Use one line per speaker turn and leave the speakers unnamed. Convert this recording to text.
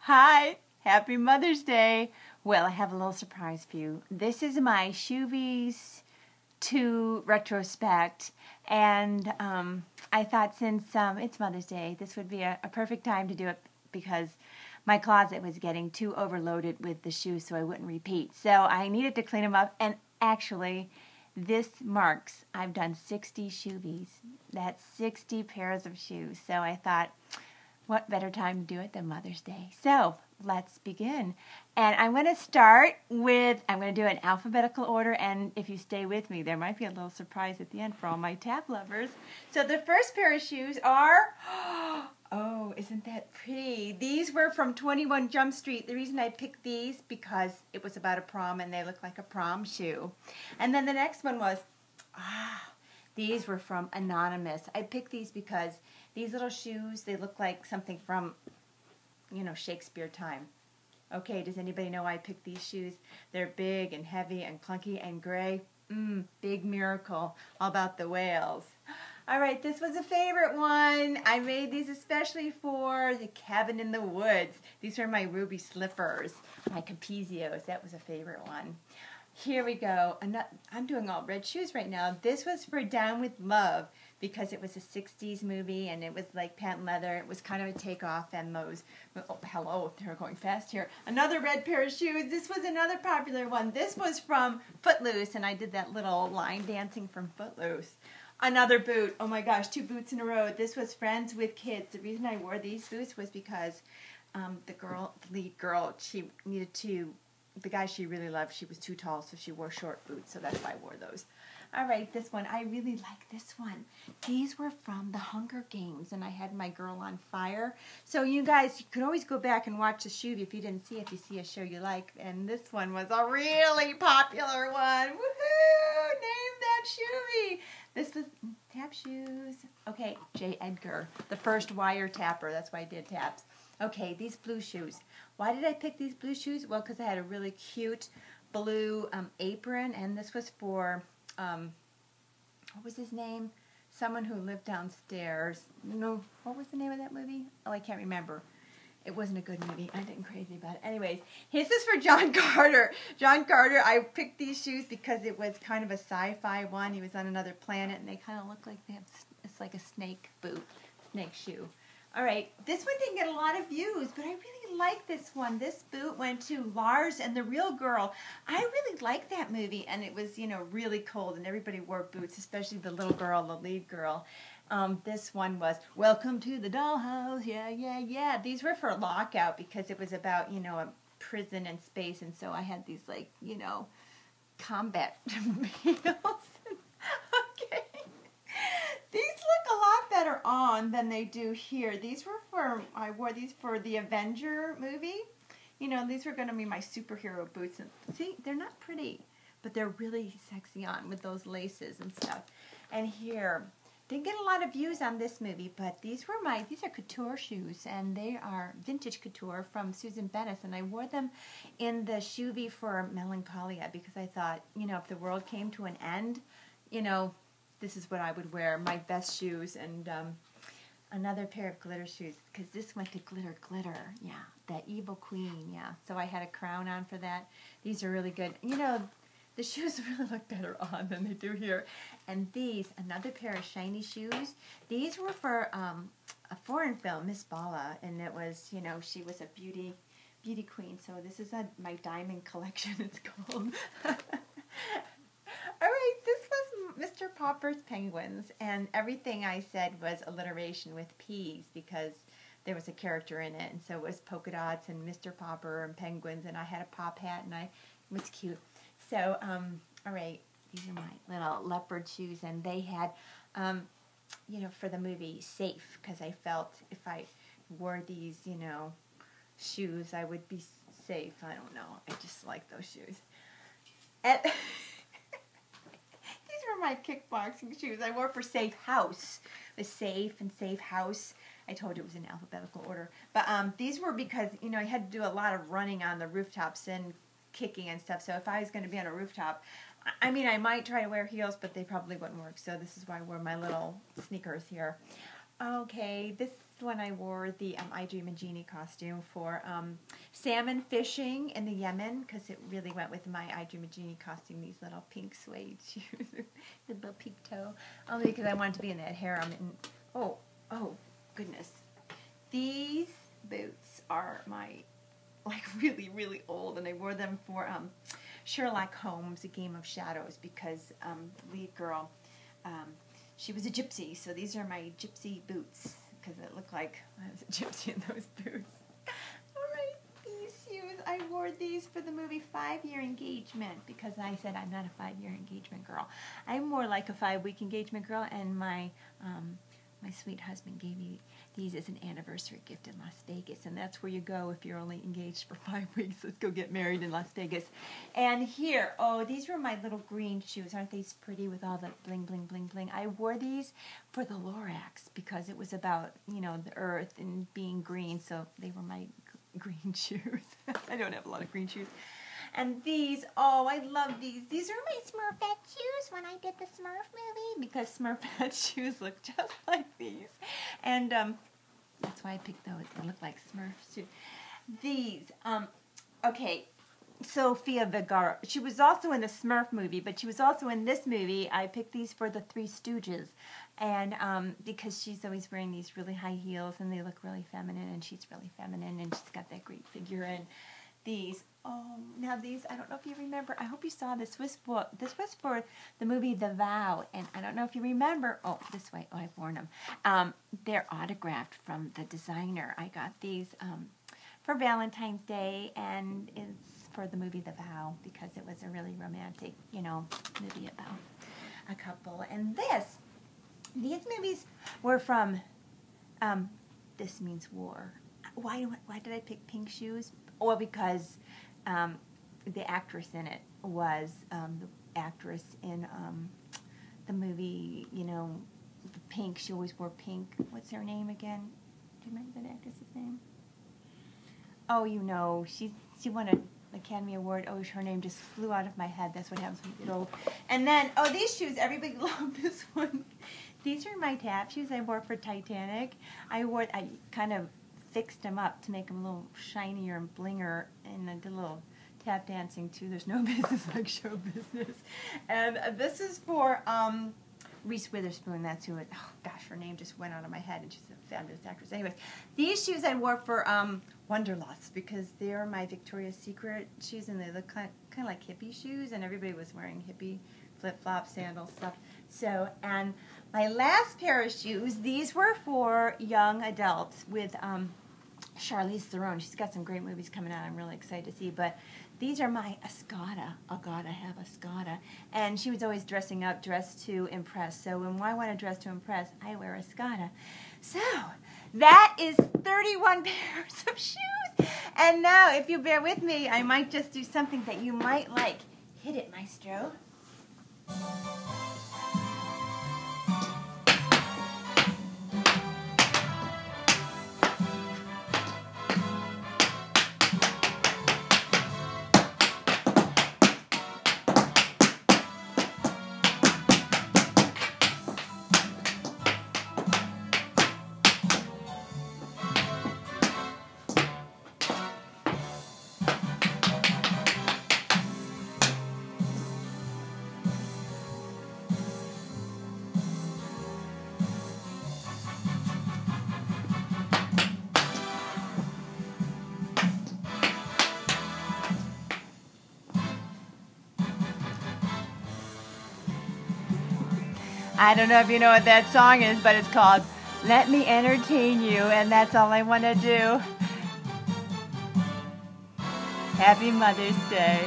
Hi, happy Mother's Day. Well, I have a little surprise for you. This is my Shoevie's 2 retrospect, and I thought since it's Mother's Day, this would be a perfect time to do it because my closet was getting too overloaded with the shoes so I wouldn't repeat. So I needed to clean them up, and actually, this marks I've done 60 Shoevies. That's 60 pairs of shoes. So I thought, what better time to do it than Mother's Day? So let's begin. And I'm going to start with, I'm going to do it in alphabetical order, and if you stay with me, there might be a little surprise at the end for all my tap lovers. So the first pair of shoes are, oh, isn't that pretty? These were from 21 Jump Street. The reason I picked these because it was about a prom and they look like a prom shoe. And then the next one was, these were from Anonymous. I picked these because these little shoes, they look like something from, Shakespeare time. Okay, does anybody know why I picked these shoes? They're big and heavy and clunky and gray. Big miracle. All about the whales. All right, this was a favorite one. I made these especially for the cabin in the woods. These are my ruby slippers, my Capezios. That was a favorite one. Here we go. I'm doing all red shoes right now. This was for Down with Love because it was a 60s movie and it was like patent leather. It was kind of a takeoff and those, oh, hello, they're going fast here. Another red pair of shoes. This was another popular one. This was from Footloose and I did that little line dancing from Footloose. Another boot. Oh my gosh, 2 boots in a row. This was Friends with Kids. The reason I wore these boots was because the lead girl, she needed to, the guy she really loved, she was too tall, so she wore short boots, so that's why I wore those. All right, this one, I really like this one. These were from the Hunger Games, and I had my girl on fire. So you guys, you can always go back and watch the Shoevie if you didn't see it, if you see a show you like. And this one was a really popular one. Woohoo! Name that Shoevie! This was tap shoes. Okay, J. Edgar, the first wire tapper. That's why I did taps. Okay, these blue shoes. Why did I pick these blue shoes? Well, because I had a really cute blue apron, and this was for, what was his name? Someone who lived downstairs. No, what was the name of that movie? Oh, I can't remember. It wasn't a good movie. I didn't crazy about it. Anyways, this is for John Carter. John Carter, I picked these shoes because it was kind of a sci-fi one. He was on another planet, and they kind of look like it's like a snake boot, snake shoe. All right, this one didn't get a lot of views, but I really like this one. This boot went to Lars and the Real Girl. I really liked that movie, and it was, really cold, and everybody wore boots, especially the little girl, the lead girl. This one was Welcome to the Dollhouse, yeah, yeah, yeah. These were for Lockout because it was about, a prison and space, and so I had these, like, combat meals. Okay. These look a lot better on than they do here. These were for, I wore these for the Avenger movie. These were going to be my superhero boots. And see, they're not pretty, but they're really sexy on with those laces and stuff. And here, didn't get a lot of views on this movie, but these are couture shoes, and they are vintage couture from Susan Bennis, and I wore them in the Shoevie for Melancholia because I thought, if the world came to an end, this is what I would wear, my best shoes, and another pair of glitter shoes, because this went to Glitter Glitter, yeah, that evil queen, yeah. So I had a crown on for that. These are really good. The shoes really look better on than they do here. And these, another pair of shiny shoes. These were for a foreign film, Miss Bala, and it was, she was a beauty queen. So this is my diamond collection, it's called. All right, this was Mr. Popper's Penguins, and everything I said was alliteration with P's because there was a character in it, and so it was polka dots and Mr. Popper and penguins, and I had a pop hat, and it was cute. So, all right, these are my little leopard shoes, and they had, for the movie, safe, because I felt if I wore these, shoes, I would be safe. I don't know. I just like those shoes. And my kickboxing shoes I wore for Safe House. The Safe and Safe House. I told you it was in alphabetical order. But these were because, I had to do a lot of running on the rooftops and kicking and stuff. So if I was going to be on a rooftop, I might try to wear heels, but they probably wouldn't work. So this is why I wore my little sneakers here. Okay, this when I wore the I Dream a Genie costume for salmon fishing in the Yemen, because it really went with my I Dream a Genie costume, these little pink suede shoes, the little pink toe, only because I wanted to be in that harem. And oh goodness, these boots are like really, really old, and I wore them for Sherlock Holmes, A Game of Shadows, because the lead girl, she was a gypsy, so these are my gypsy boots, because it looked like I was a gypsy in those boots. Alright, these shoes, I wore these for the movie 5-Year Engagement, because I said I'm not a 5-year engagement girl. I'm more like a 5-week engagement girl, and my sweet husband gave me these as an anniversary gift in Las Vegas, and that's where you go if you're only engaged for 5 weeks. Let's go get married in Las Vegas. And here, oh, these were my little green shoes. Aren't these pretty with all the bling, bling, bling, bling? I wore these for the Lorax because it was about, you know, the earth and being green, so they were my green shoes. I don't have a lot of green shoes. And these, oh, I love these. These are my Smurfette shoes when I did the Smurf movie, because Smurfette shoes look just like these. And that's why I picked those. They look like Smurf shoes. These, okay, Sofia Vergara. She was also in the Smurf movie, but she was also in this movie. I picked these for the Three Stooges. And because she's always wearing these really high heels, and they look really feminine, and she's really feminine, and she's got that great figure. And these, oh, now these, I don't know if you remember, I hope you saw this was for the movie The Vow, and I don't know if you remember, oh, this way, oh, I've worn them, they're autographed from the designer. I got these for Valentine's Day, and it's for the movie The Vow, because it was a really romantic, you know, movie about a couple. And these movies were from, This Means War. Why did I pick pink shoes? Well, because the actress in it was the actress in the movie, you know, the pink. She always wore pink. What's her name again? Do you remember that actress's name? Oh, you know, she won an Academy Award. Oh, her name just flew out of my head. That's what happens when you get old. And then, oh, these shoes, everybody loved this one. These are my tap shoes I wore for Titanic. I kind of fixed them up to make them a little shinier and blinger, and I did a little tap dancing too. There's no business like show business. And this is for Reese Witherspoon. That's who it, oh gosh, her name just went out of my head, and she's a fabulous actress. Anyways, these shoes I wore for Wanderlust, because they're my Victoria's Secret shoes, and they look kind of like hippie shoes, and everybody was wearing hippie flip-flops, sandals, stuff. So, and my last pair of shoes, these were for young adults with Charlize Theron. She's got some great movies coming out I'm really excited to see, but these are my Escada. Oh God, I have Escada. And she was always dressing up, dressed to impress. So when I want to dress to impress, I wear Escada. So that is 31 pairs of shoes. And now, if you bear with me, I might just do something that you might like. Hit it, maestro. I don't know if you know what that song is, but it's called Let Me Entertain You, and that's all I want to do. Happy Mother's Day.